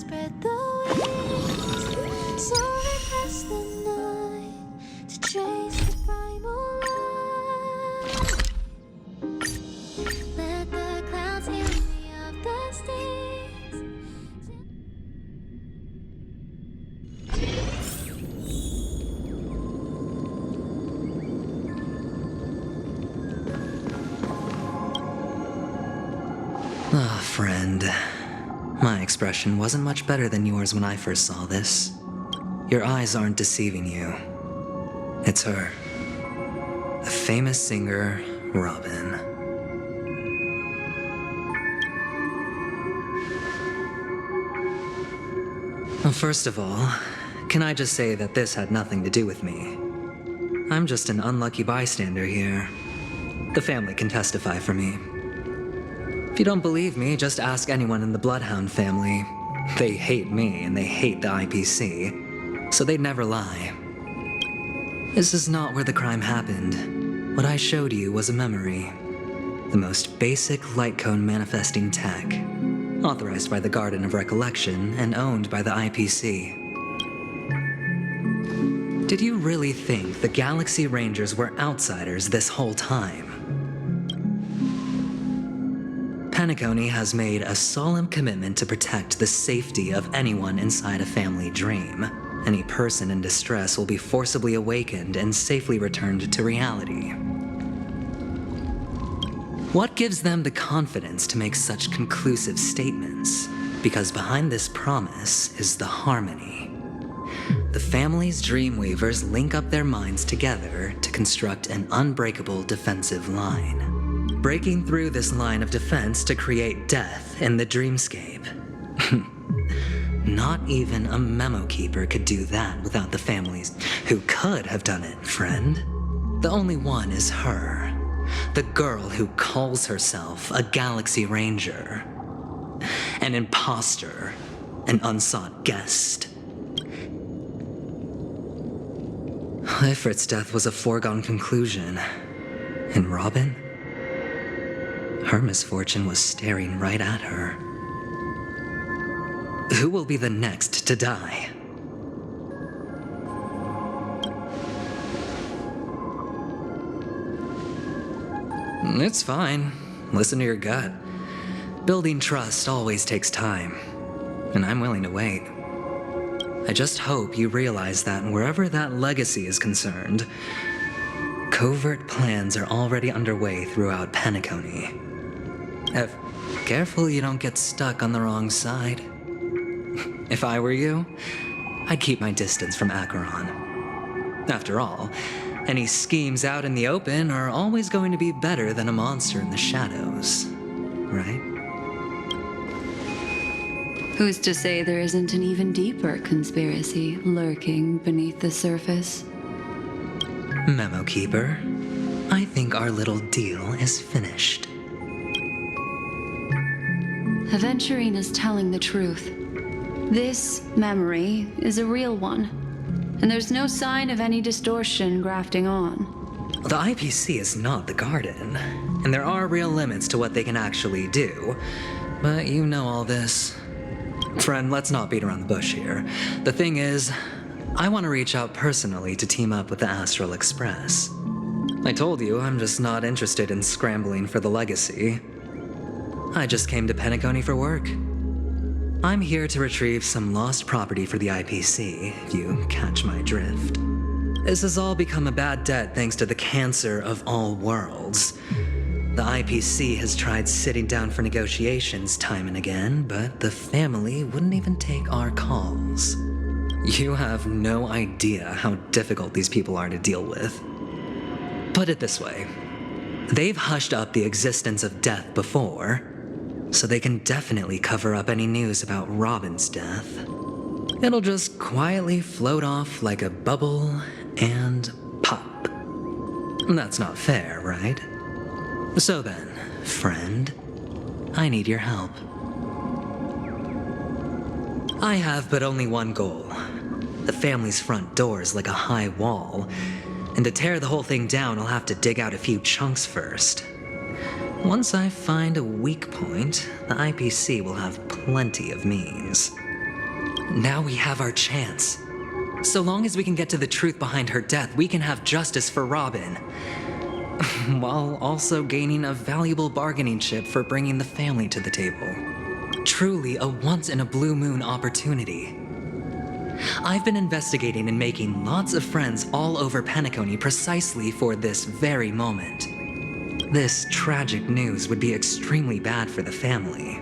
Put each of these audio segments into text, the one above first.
spread the wings, soaring past the night to chase the primal light. Let the clouds heal me of the stings. Ah, friend. My expression wasn't much better than yours when I first saw this. Your eyes aren't deceiving you. It's her. The famous singer, Robin. Well, first of all, can I just say that this had nothing to do with me? I'm just an unlucky bystander here. The family can testify for me. If you don't believe me, just ask anyone in the Bloodhound family. They hate me and they hate the IPC, so they'd never lie. This is not where the crime happened. What I showed you was a memory. The most basic light cone manifesting tech, authorized by the Garden of Recollection and owned by the IPC. Did you really think the Galaxy Rangers were outsiders this whole time? Penacony has made a solemn commitment to protect the safety of anyone inside a family dream. Any person in distress will be forcibly awakened and safely returned to reality. What gives them the confidence to make such conclusive statements? Because behind this promise is the harmony. The family's Dreamweavers link up their minds together to construct an unbreakable defensive line. Breaking through this line of defense to create death in the dreamscape. Not even a memo keeper could do that without the families who could have done it, friend. The only one is her. The girl who calls herself a Galaxy Ranger. An imposter. An unsought guest. Ifrit's death was a foregone conclusion. And Robin? Her misfortune was staring right at her. Who will be the next to die? It's fine. Listen to your gut. Building trust always takes time, and I'm willing to wait. I just hope you realize that wherever that legacy is concerned, covert plans are already underway throughout Penacony. Careful you don't get stuck on the wrong side. If I were you, I'd keep my distance from Acheron. After all, any schemes out in the open are always going to be better than a monster in the shadows, right? Who's to say there isn't an even deeper conspiracy lurking beneath the surface? Memo Keeper, I think our little deal is finished. Aventurina's telling the truth. This memory is a real one, and there's no sign of any distortion grafting on. The IPC is not the Garden, and there are real limits to what they can actually do, but you know all this. Friend, let's not beat around the bush here. The thing is, I want to reach out personally to team up with the Astral Express. I told you I'm just not interested in scrambling for the legacy. I just came to Penacony for work. I'm here to retrieve some lost property for the IPC, if you catch my drift. This has all become a bad debt thanks to the cancer of all worlds. The IPC has tried sitting down for negotiations time and again, but the family wouldn't even take our calls. You have no idea how difficult these people are to deal with. Put it this way. They've hushed up the existence of death before, so they can definitely cover up any news about Robin's death. It'll just quietly float off like a bubble and pop. That's not fair, right? So then, friend, I need your help. I have but only one goal. The family's front door is like a high wall, and to tear the whole thing down, I'll have to dig out a few chunks first. Once I find a weak point, the IPC will have plenty of means. Now we have our chance. So long as we can get to the truth behind her death, we can have justice for Robin. While also gaining a valuable bargaining chip for bringing the family to the table. Truly a once-in-a-blue-moon opportunity. I've been investigating and making lots of friends all over Penacony precisely for this very moment. This tragic news would be extremely bad for the family,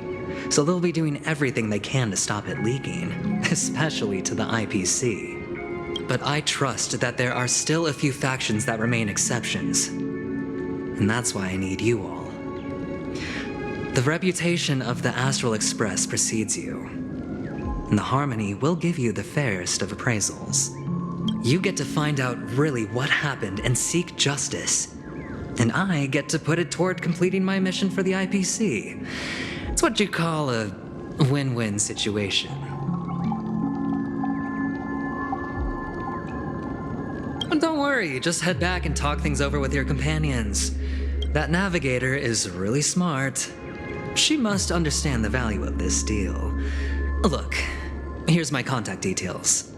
so they'll be doing everything they can to stop it leaking, especially to the IPC. But I trust that there are still a few factions that remain exceptions, and that's why I need you all. The reputation of the Astral Express precedes you, and the Harmony will give you the fairest of appraisals. You get to find out really what happened and seek justice, and I get to put it toward completing my mission for the IPC. It's what you call a win-win situation. But don't worry, just head back and talk things over with your companions. That navigator is really smart. She must understand the value of this deal. Look, here's my contact details.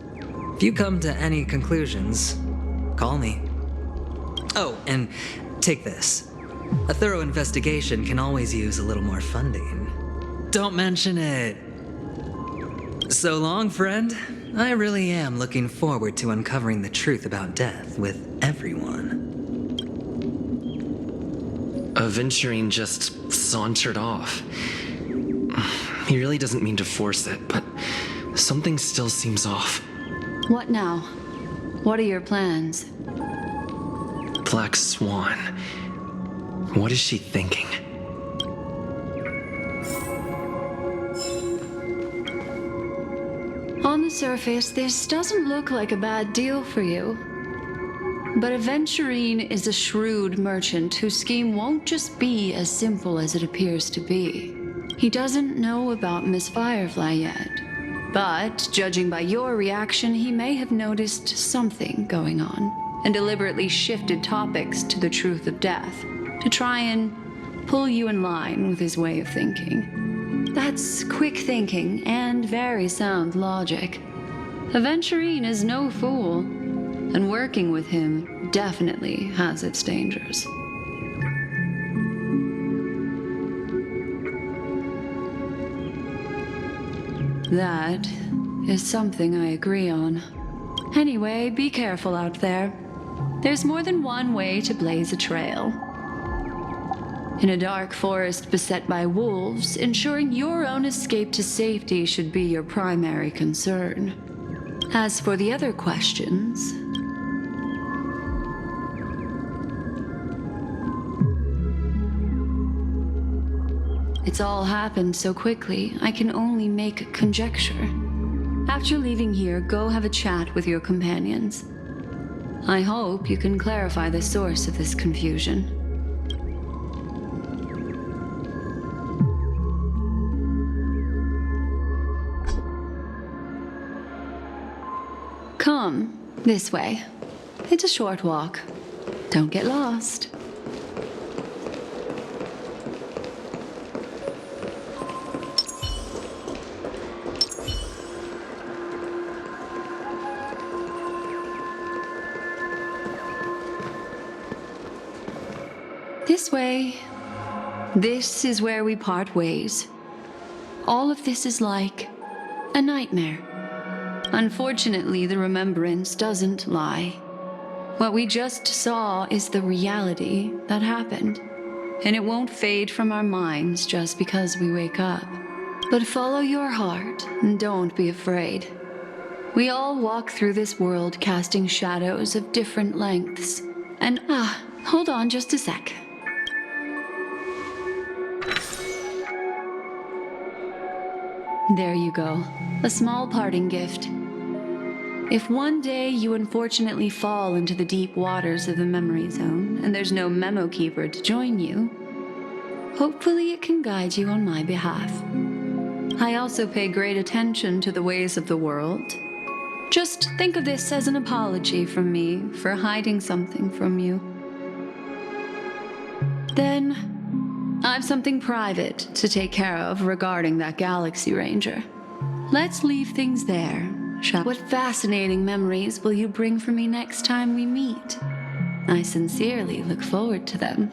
If you come to any conclusions, call me. Oh, and take this. A thorough investigation can always use a little more funding. Don't mention it. So long, friend. I really am looking forward to uncovering the truth about death with everyone. Aventurine just sauntered off. He really doesn't mean to force it, but something still seems off. What now? What are your plans? Black Swan. What is she thinking? On the surface, this doesn't look like a bad deal for you. But Aventurine is a shrewd merchant whose scheme won't just be as simple as it appears to be. He doesn't know about Miss Firefly yet, but judging by your reaction, he may have noticed something going on and deliberately shifted topics to the truth of death to try and pull you in line with his way of thinking. That's quick thinking and very sound logic. Aventurine is no fool, and working with him definitely has its dangers. That is something I agree on. Anyway, be careful out there. There's more than one way to blaze a trail. In a dark forest beset by wolves, ensuring your own escape to safety should be your primary concern. As for the other questions, it's all happened so quickly, I can only make conjecture. After leaving here, go have a chat with your companions. I hope you can clarify the source of this confusion. Come, this way. It's a short walk. Don't get lost. This way. This is where we part ways. All of this is like a nightmare. Unfortunately, the remembrance doesn't lie. What we just saw is the reality that happened, and it won't fade from our minds just because we wake up. But follow your heart and don't be afraid. We all walk through this world casting shadows of different lengths. And hold on just a sec. There you go. A small parting gift. If one day you unfortunately fall into the deep waters of the memory zone and there's no memo keeper to join you, hopefully it can guide you on my behalf. I also pay great attention to the ways of the world. Just think of this as an apology from me for hiding something from you. Then, I've something private to take care of regarding that Galaxy Ranger. let's leave things there, shall we? What fascinating memories will you bring for me next time we meet? I sincerely look forward to them.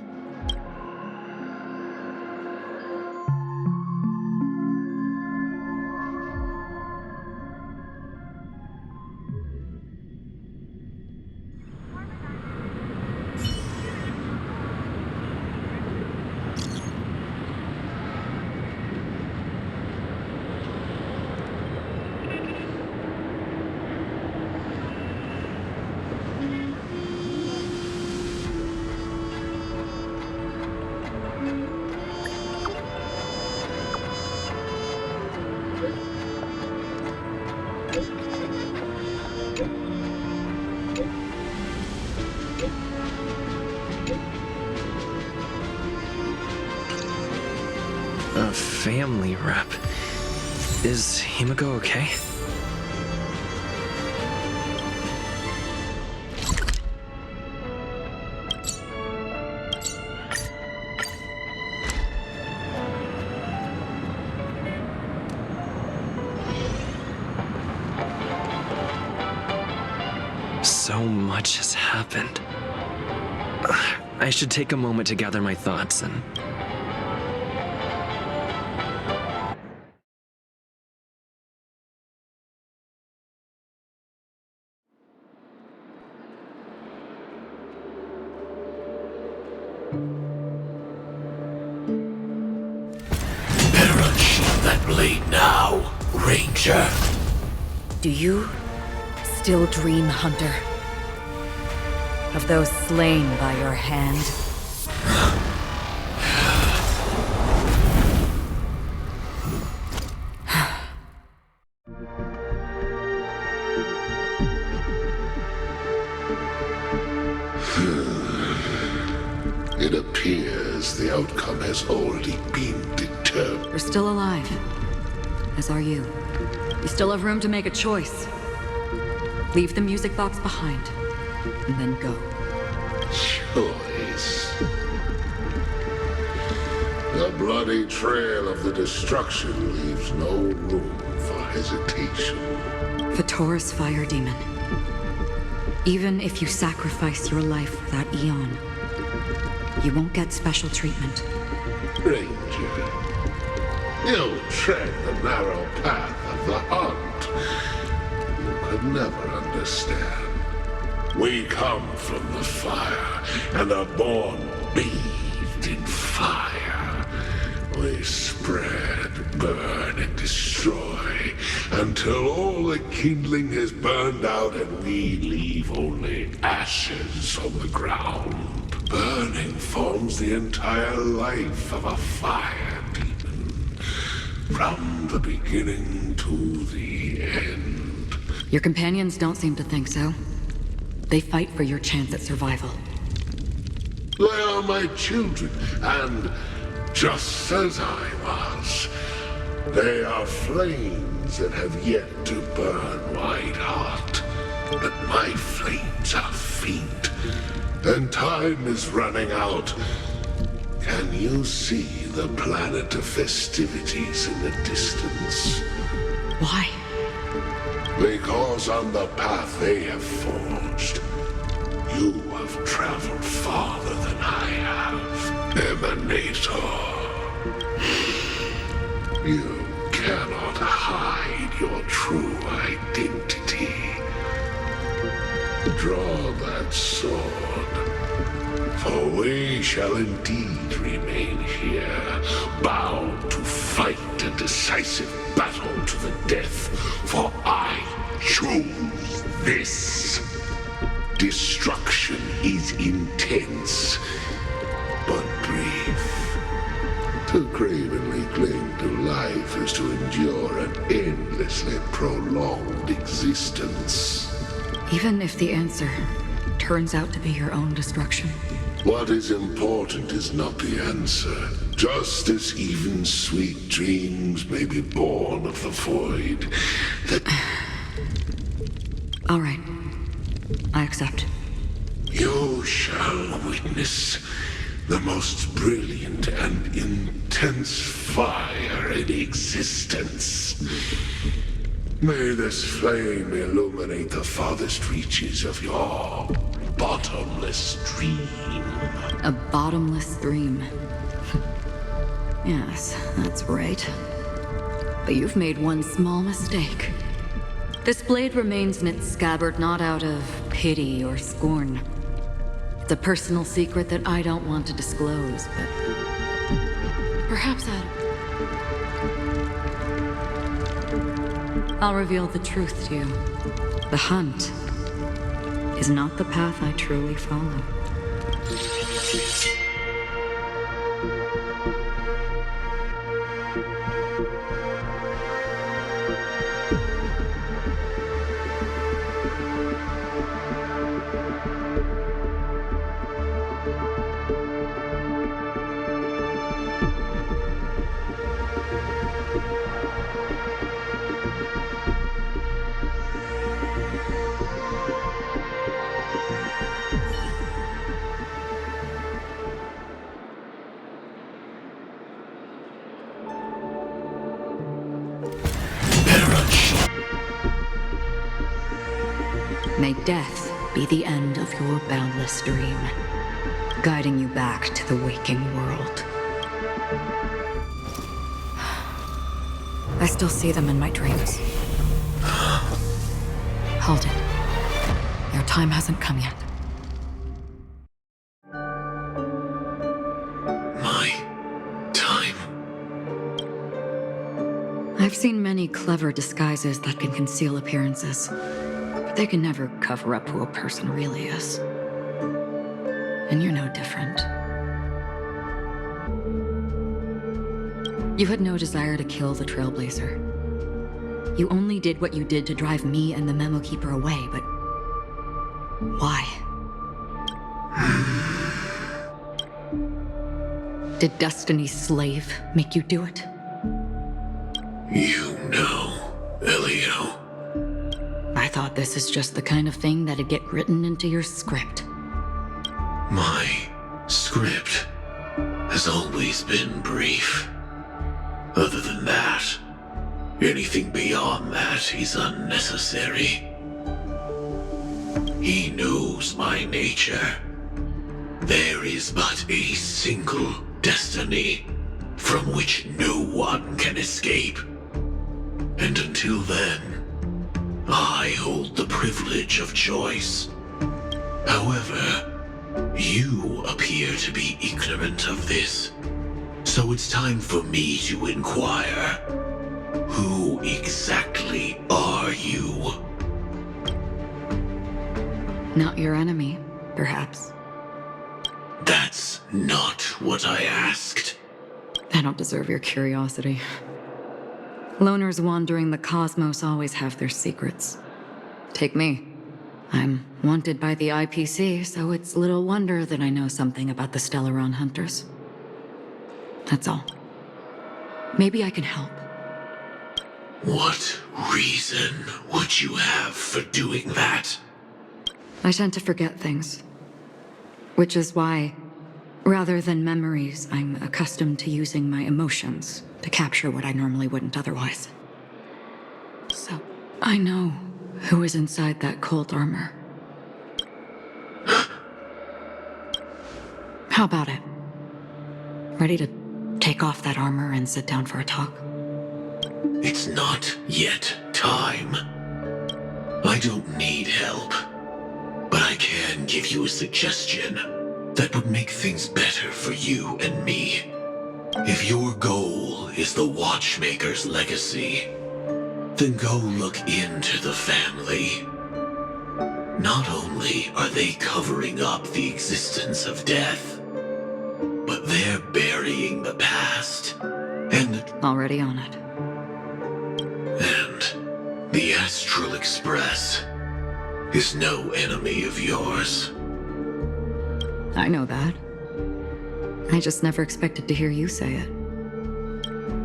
A family rep. Is Himiko okay? So much has happened. I should take a moment to gather my thoughts and... Better unsheath that blade now, Ranger. Do you still dream, Hunter? Of those slain by your hand? It appears the outcome has already been determined. You're still alive. As are you. You still have room to make a choice. Leave the music box behind, and then go. Choice. The bloody trail of the destruction leaves no room for hesitation. Vatora's fire demon. Even if you sacrifice your life for that eon, you won't get special treatment. Ranger, you tread the narrow path of the hunt. You could never understand. We come from the fire, and are born bathed in fire. We spread, burn, and destroy, until all the kindling has burned out and we leave only ashes on the ground. Burning forms the entire life of a fire demon, from the beginning to the end. Your companions don't seem to think so. They fight for your chance at survival. They are my children, and just as I was, they are flames that have yet to burn white hot. But my flames are faint, and time is running out. Can you see the planet of festivities in the distance? Why? Because on the path they have forged, you have traveled farther than I have, Emanator. You cannot hide your true identity. Draw that sword, for we shall indeed remain here, bound to fight a decisive battle to the death, for I choose this. Destruction is intense, but brief. To cravenly cling to life is to endure an endlessly prolonged existence. Even if the answer turns out to be your own destruction. What is important is not the answer, just as even sweet dreams may be born of the void. All right. I accept. You shall witness the most brilliant and intelligent sense fire in existence. May this flame illuminate the farthest reaches of your bottomless dream. A bottomless dream. Yes, that's right. But you've made one small mistake. This blade remains in its scabbard not out of pity or scorn. It's a personal secret that I don't want to disclose, but perhaps I'll reveal the truth to you. The hunt is not the path I truly follow. May death be the end of your boundless dream, guiding you back to the waking world. I still see them in my dreams. Hold it. Your time hasn't come yet. My time? I've seen many clever disguises that can conceal appearances. They can never cover up who a person really is. And you're no different. You had no desire to kill the Trailblazer. You only did what you did to drive me and the Memo Keeper away, but why? Did Destiny's slave make you do it? You know, Elio. I thought this is just the kind of thing that'd get written into your script. My script has always been brief. Other than that, anything beyond that is unnecessary. He knows my nature. There is but a single destiny from which no one can escape. And until then, I hold the privilege of choice. However, you appear to be ignorant of this. So it's time for me to inquire. Who exactly are you? Not your enemy, perhaps. That's not what I asked. I don't deserve your curiosity. Loners wandering the cosmos always have their secrets. Take me. I'm wanted by the IPC, so it's little wonder that I know something about the Stellaron hunters. That's all. Maybe I can help. What reason would you have for doing that? I tend to forget things. Which is why, rather than memories, I'm accustomed to using my emotions to capture what I normally wouldn't otherwise. So, I know who is inside that cold armor. How about it? Ready to take off that armor and sit down for a talk? It's not yet time. I don't need help, but I can give you a suggestion that would make things better for you and me. If your goal is the Watchmaker's legacy, then go look into the family. Not only are they covering up the existence of death, but they're burying the past and Already on it. the Astral Express is no enemy of yours. I know that. I just never expected to hear you say it.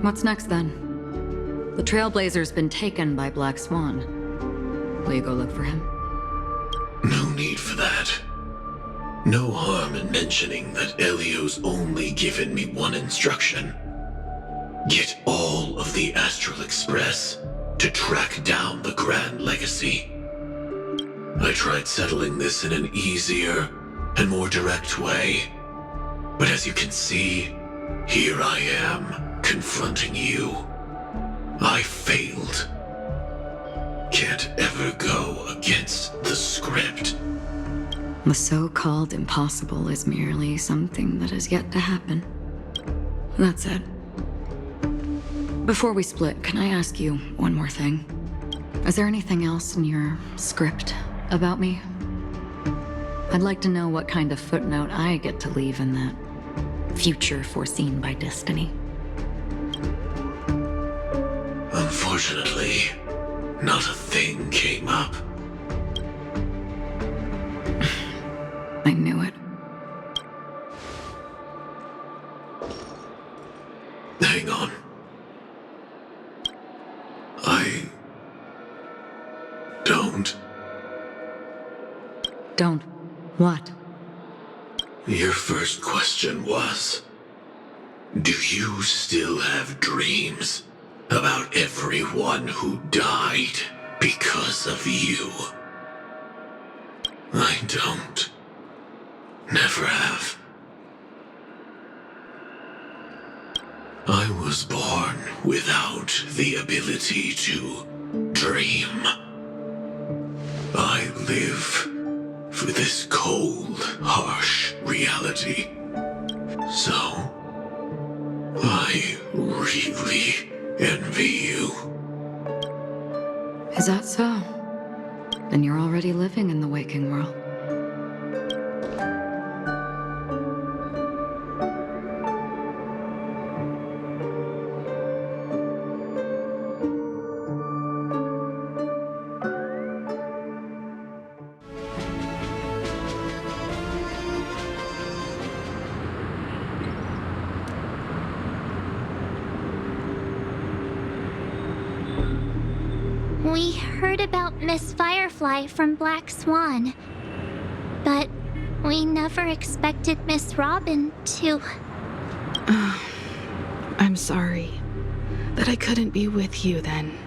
What's next, then? The Trailblazer's been taken by Black Swan. Will you go look for him? No need for that. No harm in mentioning that Elio's only given me one instruction. Get all of the Astral Express to track down the Grand Legacy. I tried settling this in an easier and more direct way, but as you can see, here I am, confronting you. I failed. Can't ever go against the script. The so-called impossible is merely something that has yet to happen. That's it. Before we split, can I ask you one more thing? Is there anything else in your script about me? I'd like to know what kind of footnote I get to leave in that future foreseen by destiny. Unfortunately, not a thing came up. I knew it. Hang on. Don't. What? Your first question was, do you still have dreams about everyone who died because of you? I don't. Never have. I was born without the ability to dream. I live for this cold, harsh reality. So, I really envy you. Is that so? Then you're already living in the waking world. We heard about Miss Firefly from Black Swan, but we never expected Miss Robin to... I'm sorry that I couldn't be with you then.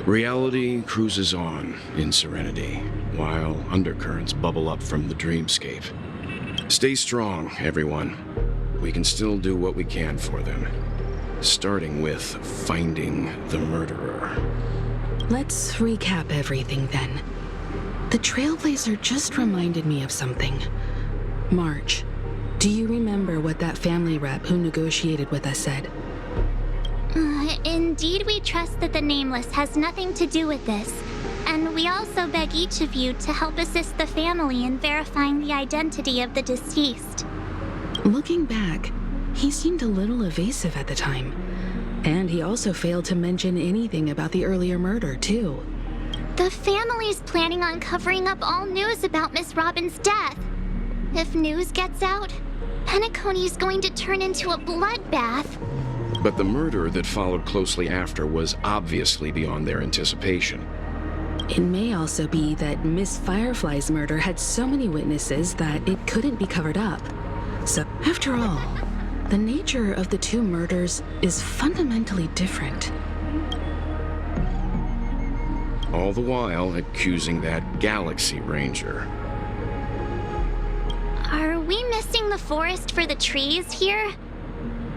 Reality cruises on in serenity, while undercurrents bubble up from the dreamscape. Stay strong, everyone. We can still do what we can for them. Starting with finding the murderer. Let's recap everything then. The Trailblazer just reminded me of something. March, do you remember what that family rep who negotiated with us said? Indeed, we trust that the Nameless has nothing to do with this, and we also beg each of you to help assist the family in verifying the identity of the deceased. Looking back, he seemed a little evasive at the time. And he also failed to mention anything about the earlier murder, too. The family's planning on covering up all news about Miss Robin's death. If news gets out, Penacony's going to turn into a bloodbath. But the murder that followed closely after was obviously beyond their anticipation. It may also be that Miss Firefly's murder had so many witnesses that it couldn't be covered up. So, after all, the nature of the two murders is fundamentally different. All the while accusing that Galaxy Ranger. Are we missing the forest for the trees here?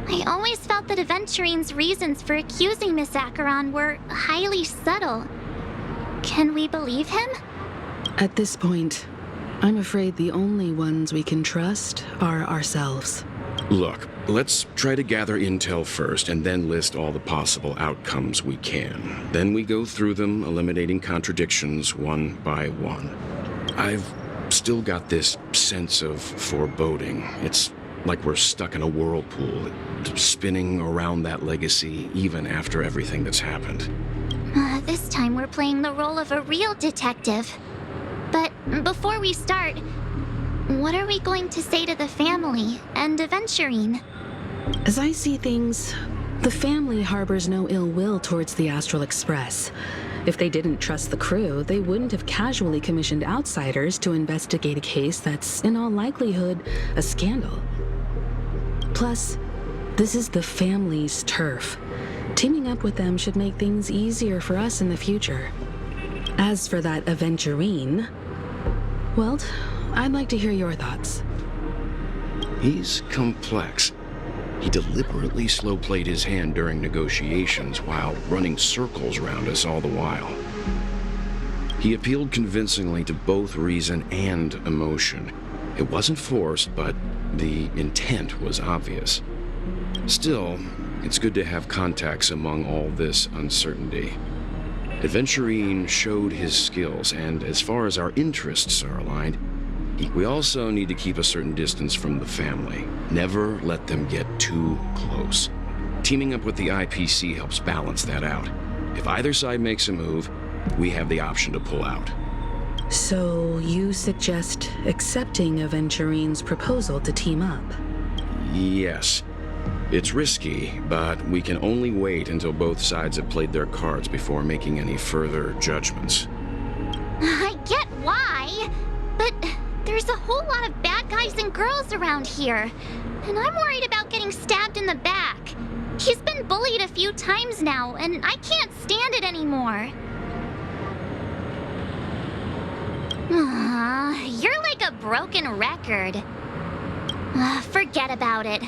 I always felt that Aventurine's reasons for accusing Miss Acheron were highly subtle. Can we believe him? At this point, I'm afraid the only ones we can trust are ourselves. Look, let's try to gather intel first and then list all the possible outcomes we can. Then we go through them, eliminating contradictions one by one. I've still got this sense of foreboding. It's like we're stuck in a whirlpool, spinning around that legacy even after everything that's happened. This time we're playing the role of a real detective. But before we start, what are we going to say to the family and Aventurine? As I see things, the family harbors no ill will towards the Astral Express. If they didn't trust the crew, they wouldn't have casually commissioned outsiders to investigate a case that's, in all likelihood, a scandal. Plus, this is the family's turf, Teaming up with them should make things easier for us in the future. As for that aventurine, well, I'd like to hear your thoughts. He's complex. He deliberately slow-played his hand during negotiations while running circles around us all the while. He appealed convincingly to both reason and emotion. It wasn't forced, but the intent was obvious. Still, it's good to have contacts among all this uncertainty. Aventurine showed his skills, and as far as our interests are aligned, we also need to keep a certain distance from the family. Never let them get too close. Teaming up with the IPC helps balance that out. If either side makes a move, we have the option to pull out. So you suggest accepting Aventurine's proposal to team up? Yes. It's risky, but we can only wait until both sides have played their cards before making any further judgments. I get why, but there's a whole lot of bad guys and girls around here, and I'm worried about getting stabbed in the back. He's been bullied a few times now, and I can't stand it anymore. You're like a broken record. Forget about it.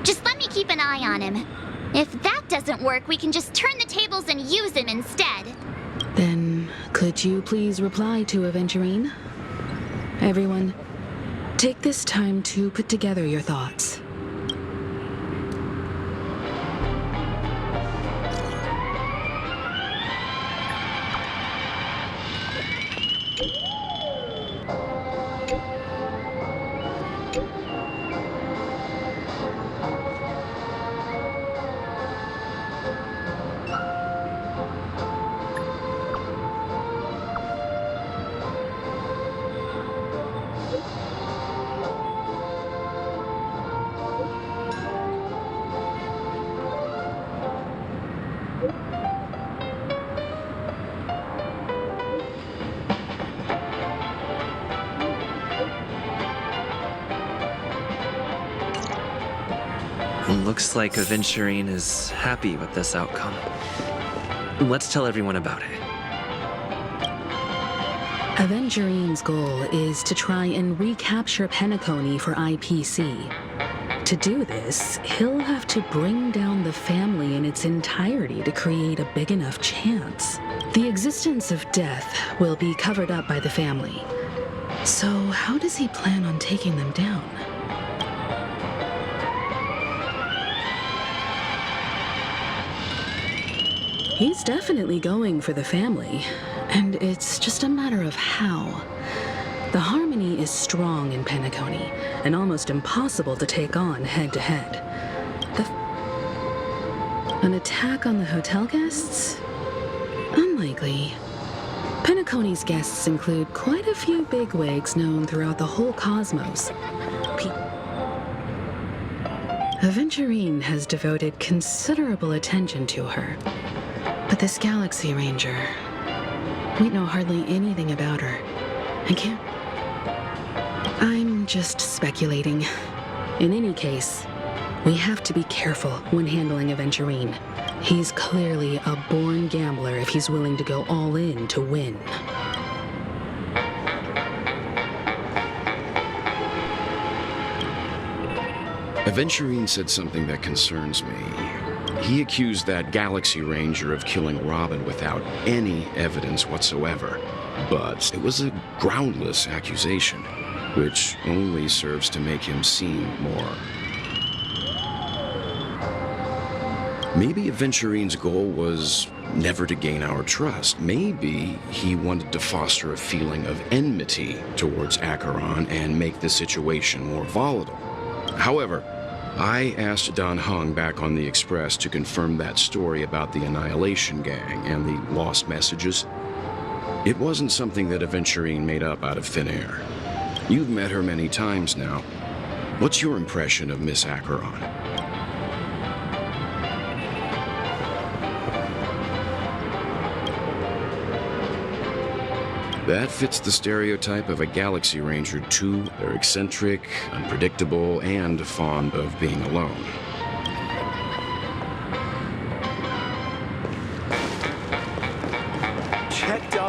Just let me keep an eye on him. If that doesn't work, we can just turn the tables and use him instead. Then, could you please reply to Aventurine? Everyone, take this time to put together your thoughts. Looks like Aventurine is happy with this outcome. Let's tell everyone about it. Aventurine's goal is to try and recapture Penacony for IPC. To do this, he'll have to bring down the family in its entirety to create a big enough chance. The existence of death will be covered up by the family. So how does he plan on taking them down? He's definitely going for the family, and it's just a matter of how. The harmony is strong in Penacony, and almost impossible to take on head-to-head. An attack on the hotel guests? Unlikely. Penacony's guests include quite a few bigwigs known throughout the whole cosmos. Aventurine has devoted considerable attention to her. But this Galaxy Ranger, we know hardly anything about her. I'm just speculating. In any case, we have to be careful when handling Aventurine. He's clearly a born gambler if he's willing to go all in to win. Aventurine said something that concerns me. He accused that Galaxy Ranger of killing Robin without any evidence whatsoever. But it was a groundless accusation, which only serves to make him seem more. Maybe Aventurine's goal was never to gain our trust. Maybe he wanted to foster a feeling of enmity towards Acheron and make the situation more volatile. However, I asked Don Hung back on the Express to confirm that story about the Annihilation Gang and the lost messages. It wasn't something that Aventurine made up out of thin air. You've met her many times now. What's your impression of Miss Acheron? That fits the stereotype of a Galaxy Ranger too. They're eccentric, unpredictable, and fond of being alone.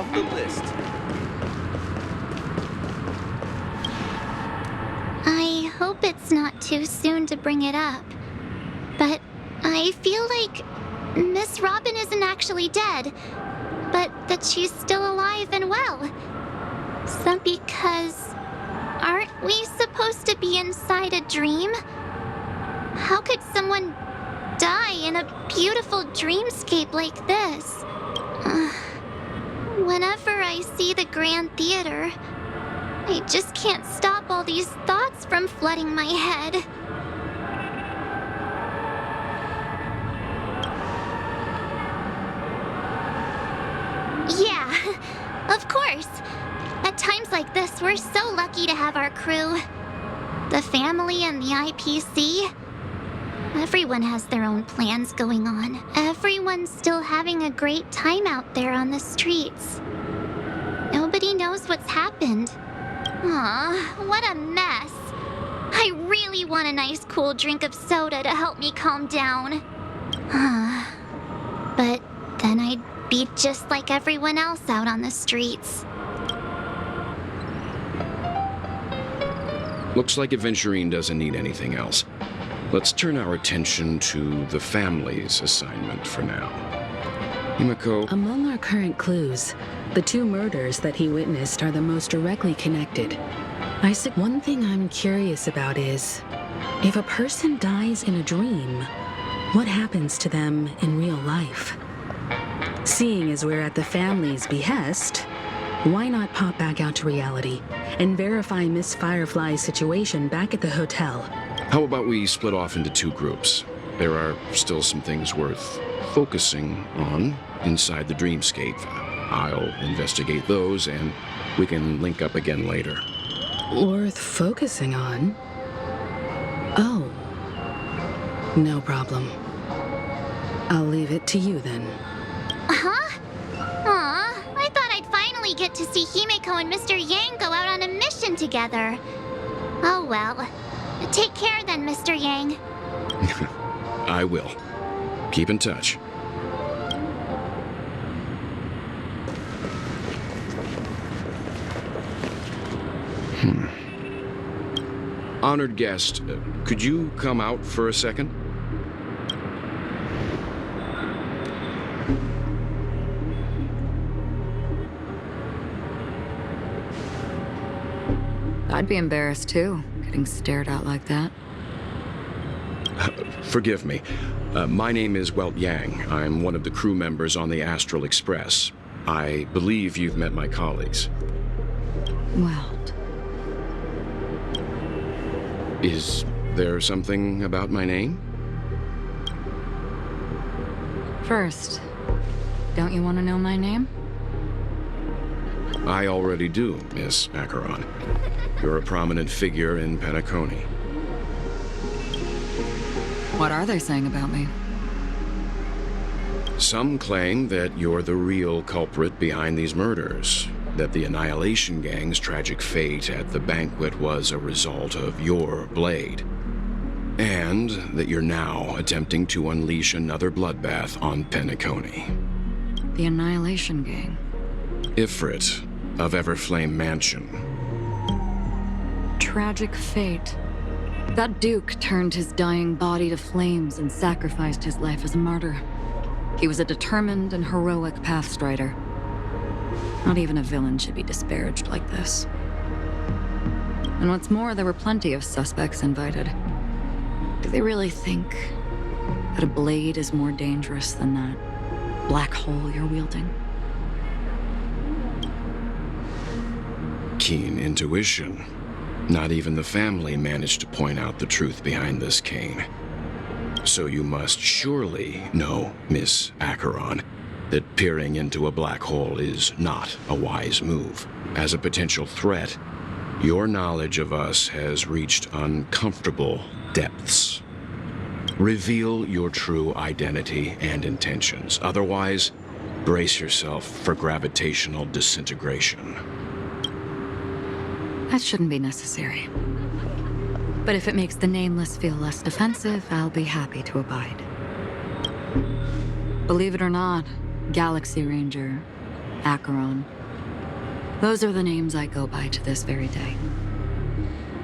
off the list. I hope it's not too soon to bring it up, but I feel like Miss Robin isn't actually dead, but that she's still alive and well. So because aren't we supposed to be inside a dream? How could someone die in a beautiful dreamscape like this? Whenever I see the Grand Theater, I just can't stop all these thoughts from flooding my head. Yeah, of course. At times like this, we're so lucky to have our crew. The family and the IPC. Everyone has their own plans going on. Everyone's still having a great time out there on the streets. Nobody knows what's happened. Aw, what a mess. I really want a nice cool drink of soda to help me calm down. But then I'd be just like everyone else out on the streets. Looks like Aventurine doesn't need anything else. Let's turn our attention to the family's assignment for now. Himiko, Among our current clues, the two murders that he witnessed are the most directly connected. One thing I'm curious about is, if a person dies in a dream, what happens to them in real life? Seeing as we're at the family's behest, why not pop back out to reality and verify Miss Firefly's situation back at the hotel? how about we split off into two groups? There are still some things worth focusing on inside the dreamscape. I'll investigate those, and we can link up again later. Worth focusing on? Oh. No problem. I'll leave it to you then. Huh? Aw, I thought I'd finally get to see Himeko and Mr. Yang go out on a mission together. Oh well. Take care then, Mr. Yang. I will. Keep in touch. Honored guest, could you come out for a second? I'd be embarrassed too, getting stared at like that. Forgive me. My name is Welt Yang. I'm one of the crew members on the Astral Express. I believe you've met my colleagues. Welt. Is there something about my name? First, don't you want to know my name? I already do, Miss Acheron. You're a prominent figure in Penacony. What are they saying about me? Some claim that you're the real culprit behind these murders, that the Annihilation Gang's tragic fate at the banquet was a result of your blade, and that you're now attempting to unleash another bloodbath on Penacony. The Annihilation Gang. Ifrit of Everflame Mansion. Tragic fate. That Duke turned his dying body to flames and sacrificed his life as a martyr. He was a determined and heroic pathstrider. Not even a villain should be disparaged like this. And what's more, there were plenty of suspects invited. Do they really think that a blade is more dangerous than that black hole you're wielding? Keen intuition. Not even the family managed to point out the truth behind this cane. So you must surely know, Miss Acheron, that peering into a black hole is not a wise move. As a potential threat, your knowledge of us has reached uncomfortable depths. Reveal your true identity and intentions. Otherwise, brace yourself for gravitational disintegration. That shouldn't be necessary. But if it makes the Nameless feel less defensive, I'll be happy to abide. Believe it or not, Galaxy Ranger, Acheron. Those are the names I go by to this very day.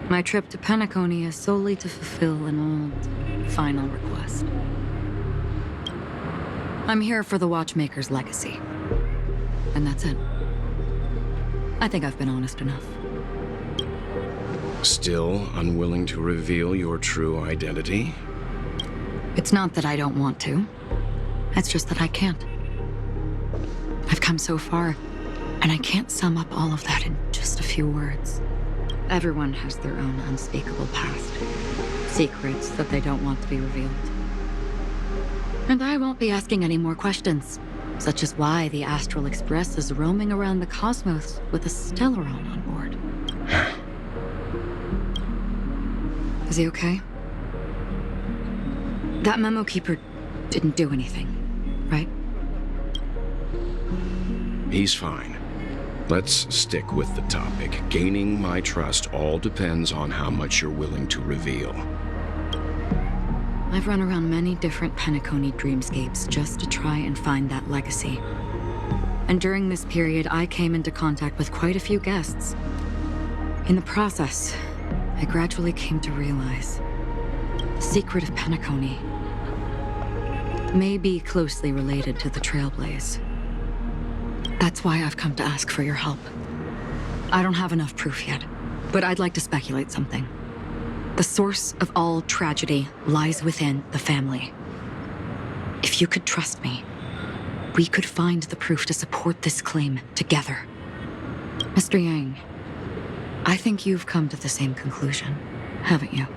My trip to Penacony is solely to fulfill an old, final request. I'm here for the Watchmaker's legacy. And that's it. I think I've been honest enough. Still unwilling to reveal your true identity? It's not that I don't want to. It's just that I can't. I've come so far, and I can't sum up all of that in just a few words. Everyone has their own unspeakable past. Secrets that they don't want to be revealed. And I won't be asking any more questions, such as why the Astral Express is roaming around the cosmos with a Stellaron on board. Is he okay? That memo keeper didn't do anything, right? He's fine. Let's stick with the topic. Gaining my trust all depends on how much you're willing to reveal. I've run around many different Penacony dreamscapes just to try and find that legacy. And during this period, I came into contact with quite a few guests. In the process, I gradually came to realize the secret of Penacony may be closely related to the Trailblazer. That's why I've come to ask for your help. I don't have enough proof yet, but I'd like to speculate something. The source of all tragedy lies within the family. If you could trust me, we could find the proof to support this claim together. Mr. Yang, I think you've come to the same conclusion, haven't you?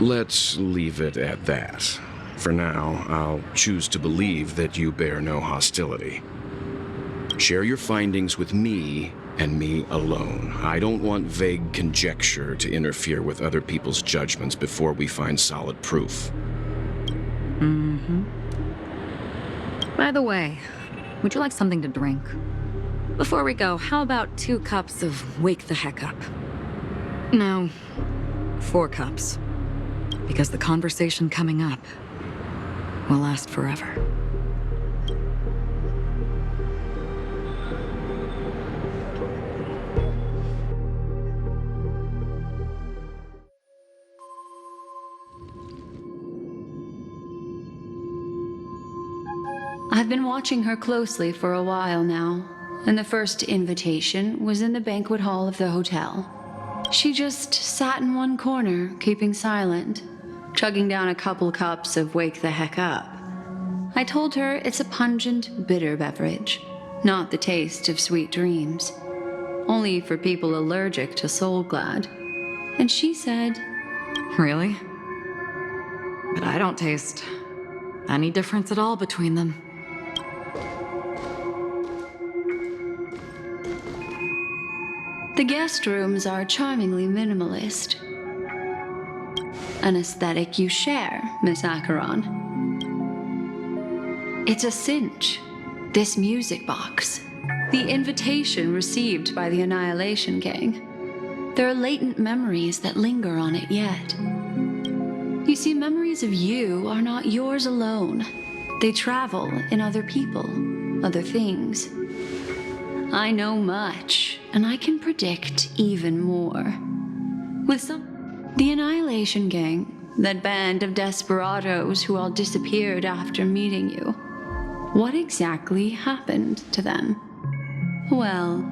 Let's leave it at that. For now, I'll choose to believe that you bear no hostility. Share your findings with me and me alone. I don't want vague conjecture to interfere with other people's judgments before we find solid proof. By the way, would you like something to drink? Before we go, how about 2 cups of Wake the Heck Up? No, 4 cups. Because the conversation coming up will last forever. I've been watching her closely for a while now, and the first invitation was in the banquet hall of the hotel. She just sat in one corner, keeping silent, chugging down a couple cups of Wake the Heck Up. I told her it's a pungent, bitter beverage, not the taste of sweet dreams. Only for people allergic to Soul Glad. And she said, Really? But I don't taste any difference at all between them. The guest rooms are charmingly minimalist. An aesthetic you share, Miss Acheron. It's a cinch. This music box. The invitation received by the Annihilation Gang. There are latent memories that linger on it yet. You see, memories of you are not yours alone. They travel in other people, other things. I know much, and I can predict even more. The Annihilation Gang, that band of desperados who all disappeared after meeting you. What exactly happened to them? Well,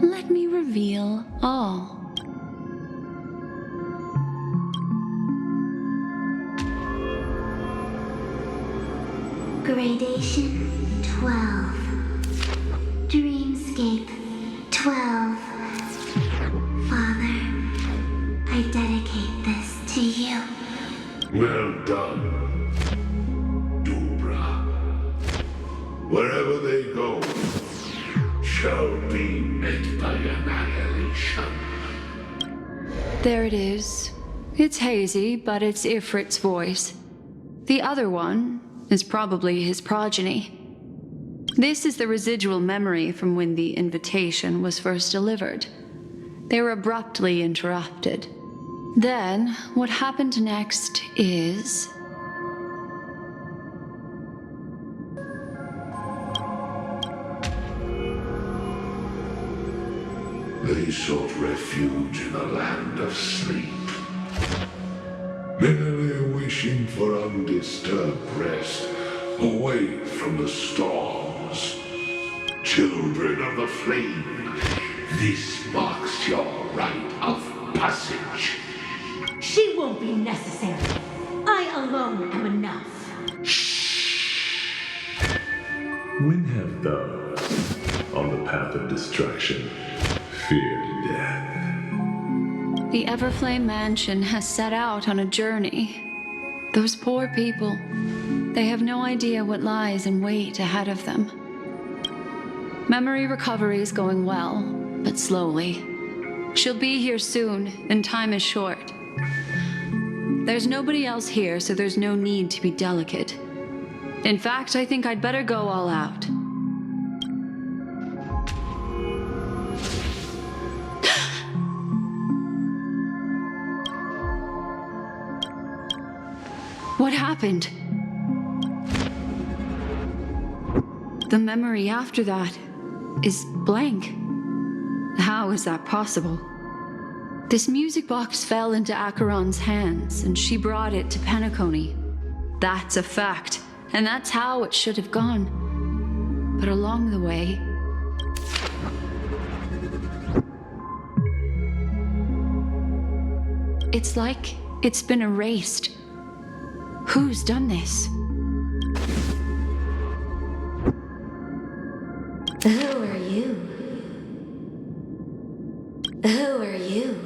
let me reveal all. Gradation 12. Dreamscape 12. Father, I dedicate this to you. Well done, Dubra. Wherever they go, shall be met by annihilation. There it is. It's hazy, but it's Ifrit's voice. The other one is probably his progeny. This is the residual memory from when the invitation was first delivered. They were abruptly interrupted. Then, what happened next is... They sought refuge in a land of sleep, merely wishing for undisturbed rest away from the storms. Children of the flame, this marks your rite of passage. She won't be necessary. I alone am enough. When have those on the path of destruction feared death? The Everflame Mansion has set out on a journey. Those poor people, they have no idea what lies in wait ahead of them. Memory recovery is going well, but slowly. She'll be here soon, and time is short. There's nobody else here, so there's no need to be delicate. In fact, I think I'd better go all out. What happened? The memory after that is blank. How is that possible? This music box fell into Acheron's hands, and she brought it to Penacony. That's a fact, and that's how it should have gone. But along the way... it's like it's been erased. Who's done this? Who are you? Who are you?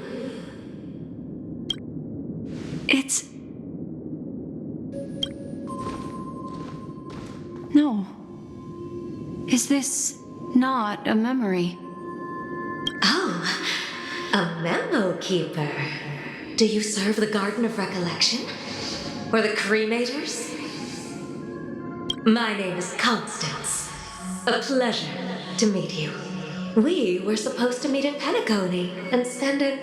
It's... No. Is this not a memory? Oh, a memo keeper. Do you serve the Garden of Recollection? Or the Cremators? My name is Constance. A pleasure to meet you. We were supposed to meet in Penacony and spend an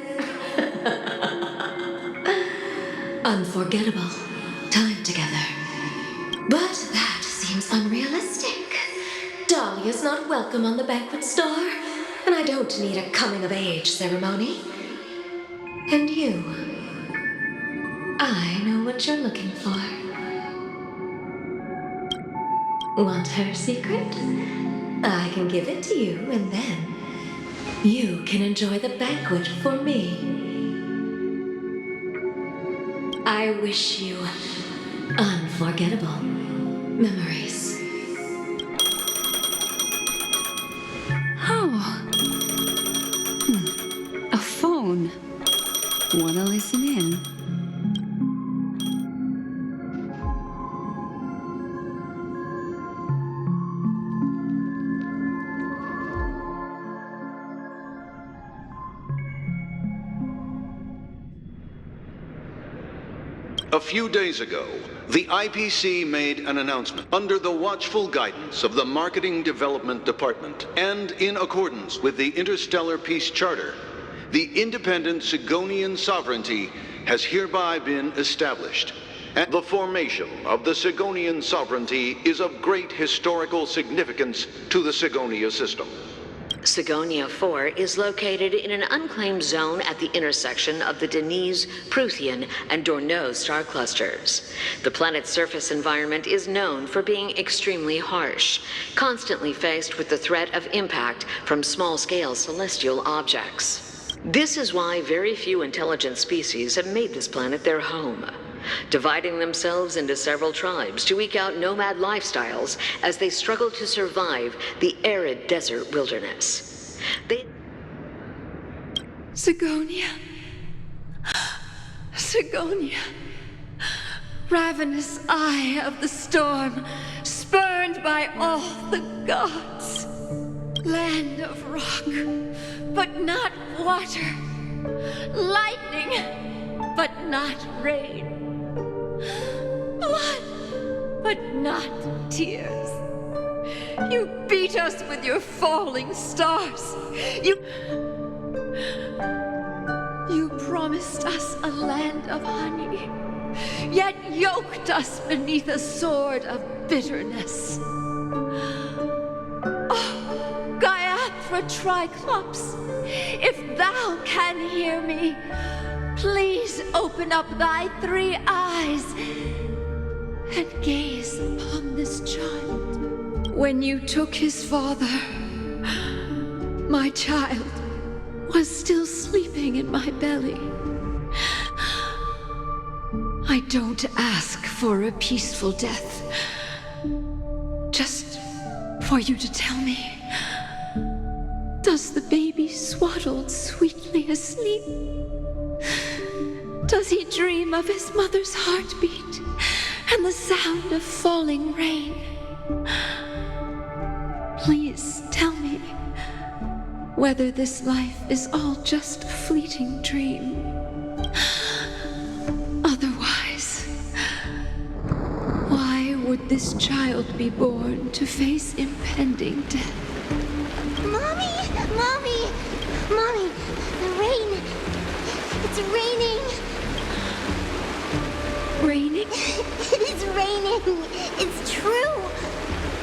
unforgettable time together. But that seems unrealistic. Dahlia's not welcome on the banquet store, and I don't need a coming-of-age ceremony. And you... I know what you're looking for. Want her secret? I can give it to you, and then you can enjoy the banquet for me. I wish you unforgettable memories. Oh. A phone. Wanna listen in? A few days ago, the IPC made an announcement under the watchful guidance of the Marketing Development Department and in accordance with the Interstellar Peace Charter. The independent Sigonian sovereignty has hereby been established, and the formation of the Sigonian sovereignty is of great historical significance to the Sigonia system. Sigonia 4 is located in an unclaimed zone at the intersection of the Denise, Prothean, and Dorneau star clusters. The planet's surface environment is known for being extremely harsh, constantly faced with the threat of impact from small-scale celestial objects. This is why very few intelligent species have made this planet their home, dividing themselves into several tribes to eke out nomad lifestyles as they struggle to survive the arid desert wilderness. Sigonia. Sigonia. Ravenous eye of the storm, spurned by all the gods. Land of rock, but not water. Lightning, but not rain. Blood, but not tears. You beat us with your falling stars. You promised us a land of honey, yet yoked us beneath a sword of bitterness. Oh, Gaia Gaiathra Triclops, if thou can hear me, please open up thy 3 eyes and gaze upon this child. When you took his father, my child was still sleeping in my belly. I don't ask for a peaceful death, just for you to tell me, does the baby swaddled sweetly asleep? Does he dream of his mother's heartbeat and the sound of falling rain? Please tell me whether this life is all just a fleeting dream. Otherwise, why would this child be born to face impending death? Mommy! Mommy! Mommy! The rain! It's raining! Raining? It's raining! It's true!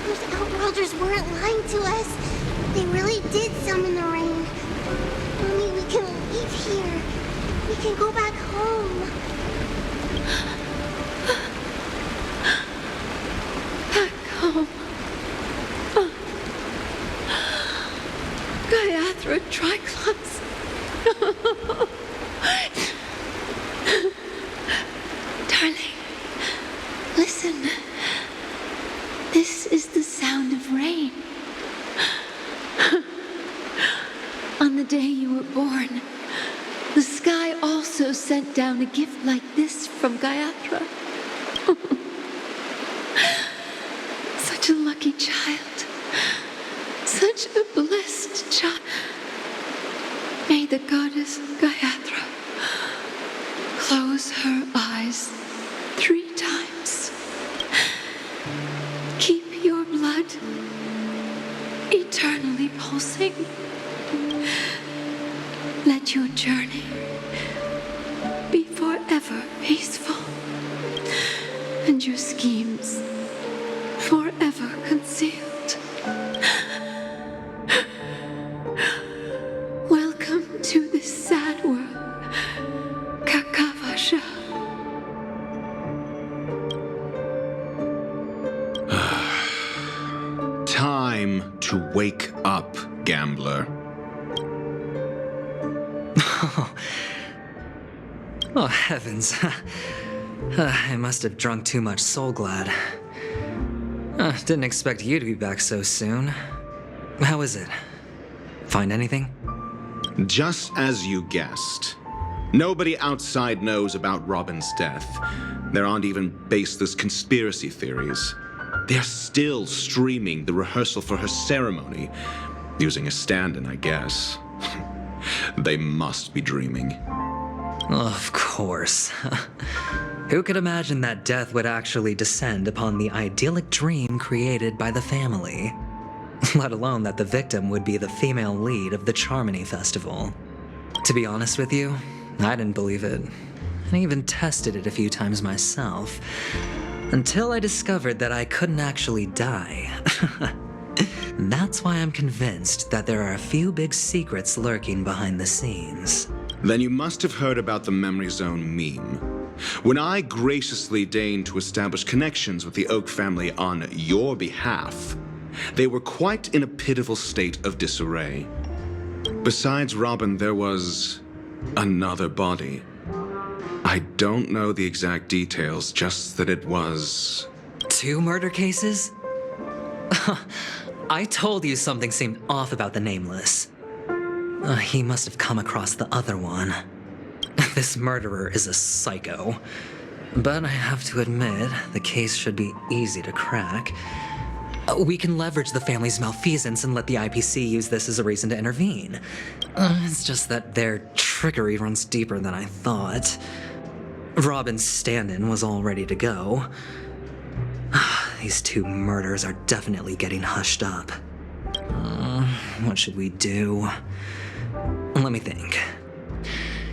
Those Outworlders weren't lying to us. They really did summon the rain. Mommy, we can leave here. We can go back home. Back home. Gaiathra Triclops. Darling, listen. This is the sound of rain. On the day you were born, the sky also sent down a gift like this from Gaiathra. Such a lucky child. Such a blessed child. May the goddess Gaiathra close her eyes 3 times. Keep your blood eternally pulsing. Let your journey be forever peaceful, and your schemes forever concealed. Welcome to this sad world, Kakavasha. Time to wake up, gambler. Oh, heavens. I must have drunk too much Soul Glad. Didn't expect you to be back so soon. How is it? Find anything? Just as you guessed. Nobody outside knows about Robin's death. There aren't even baseless conspiracy theories. They're still streaming the rehearsal for her ceremony, using a stand-in, I guess. They must be dreaming. Of course. Who could imagine that death would actually descend upon the idyllic dream created by the family? Let alone that the victim would be the female lead of the Charmony Festival. To be honest with you, I didn't believe it. I even tested it a few times myself, until I discovered that I couldn't actually die. That's why I'm convinced that there are a few big secrets lurking behind the scenes. Then you must have heard about the Memory Zone meme. When I graciously deigned to establish connections with the Oak family on your behalf, they were quite in a pitiful state of disarray. Besides Robin, there was another body. I don't know the exact details, just that it was... 2 murder cases? I told you something seemed off about the Nameless. He must have come across the other one. This murderer is a psycho. But I have to admit, the case should be easy to crack. We can leverage the family's malfeasance and let the IPC use this as a reason to intervene. It's just that their trickery runs deeper than I thought. Robin's stand-in was all ready to go. These 2 murders are definitely getting hushed up. What should we do? Let me think.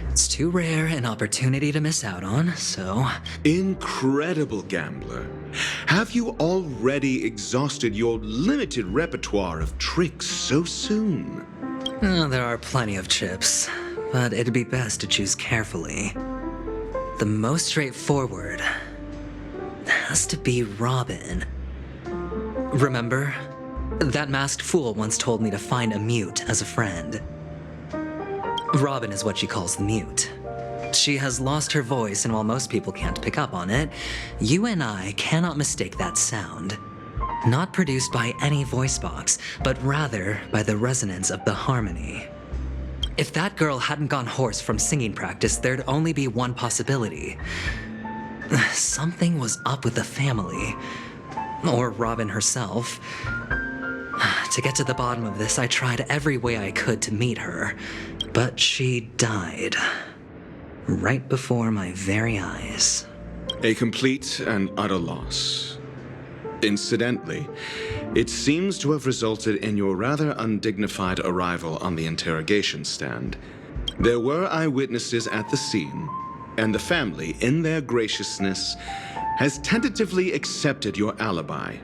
It's too rare an opportunity to miss out on, so... Incredible, gambler. Have you already exhausted your limited repertoire of tricks so soon? Oh, there are plenty of chips, but it'd be best to choose carefully. The most straightforward has to be Robin. Remember? That masked fool once told me to find a mute as a friend. Robin is what she calls the mute. She has lost her voice, and while most people can't pick up on it, you and I cannot mistake that sound. Not produced by any voice box, but rather by the resonance of the harmony. If that girl hadn't gone hoarse from singing practice, there'd only be one possibility. Something was up with the family. Or Robin herself. To get to the bottom of this, I tried every way I could to meet her, but she died. Right before my very eyes. A complete and utter loss. Incidentally, it seems to have resulted in your rather undignified arrival on the interrogation stand. There were eyewitnesses at the scene, and the family, in their graciousness, has tentatively accepted your alibi.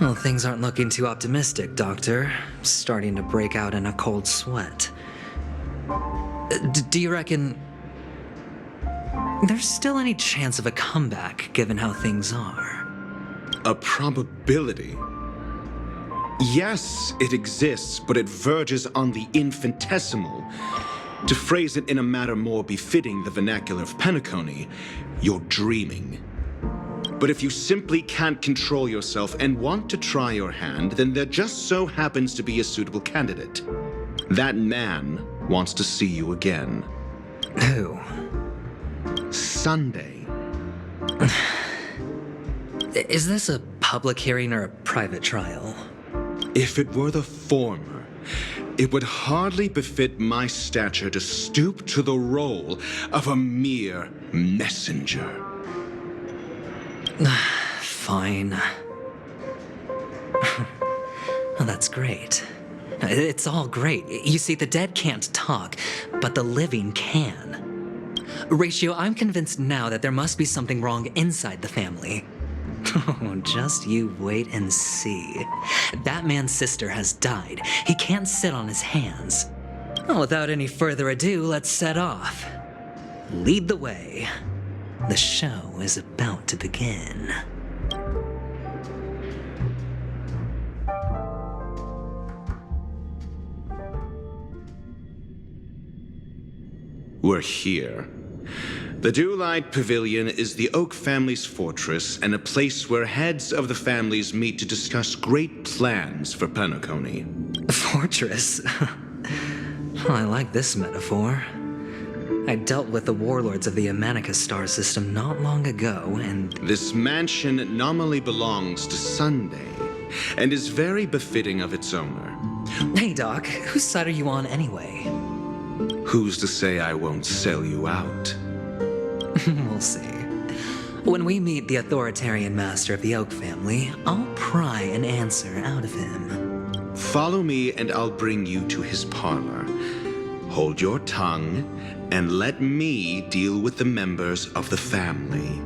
Well, things aren't looking too optimistic, Doctor. Starting to break out in a cold sweat. Do you reckon there's still any chance of a comeback, given how things are? A probability? Yes, it exists, but it verges on the infinitesimal. To phrase it in a manner more befitting the vernacular of Penacony, you're dreaming. But if you simply can't control yourself and want to try your hand, then there just so happens to be a suitable candidate. That man wants to see you again. Who? Sunday. Is this a public hearing or a private trial? If it were the former, it would hardly befit my stature to stoop to the role of a mere messenger. Fine. Oh, that's great. It's all great. You see, the dead can't talk, but the living can. Ratio, I'm convinced now that there must be something wrong inside the family. Oh, just you wait and see. That man's sister has died. He can't sit on his hands. Well, without any further ado, let's set off. Lead the way. The show is about to begin. We're here. The Dewlight Pavilion is the Oak family's fortress and a place where heads of the families meet to discuss great plans for Penacony. Fortress? I like this metaphor. I dealt with the warlords of the Menengah star system not long ago, and this mansion nominally belongs to Sunday, and is very befitting of its owner. Hey, Doc, whose side are you on anyway? Who's to say I won't sell you out? We'll see. When we meet the authoritarian master of the Oak family, I'll pry an answer out of him. Follow me and I'll bring you to his parlor. Hold your tongue and let me deal with the members of the family.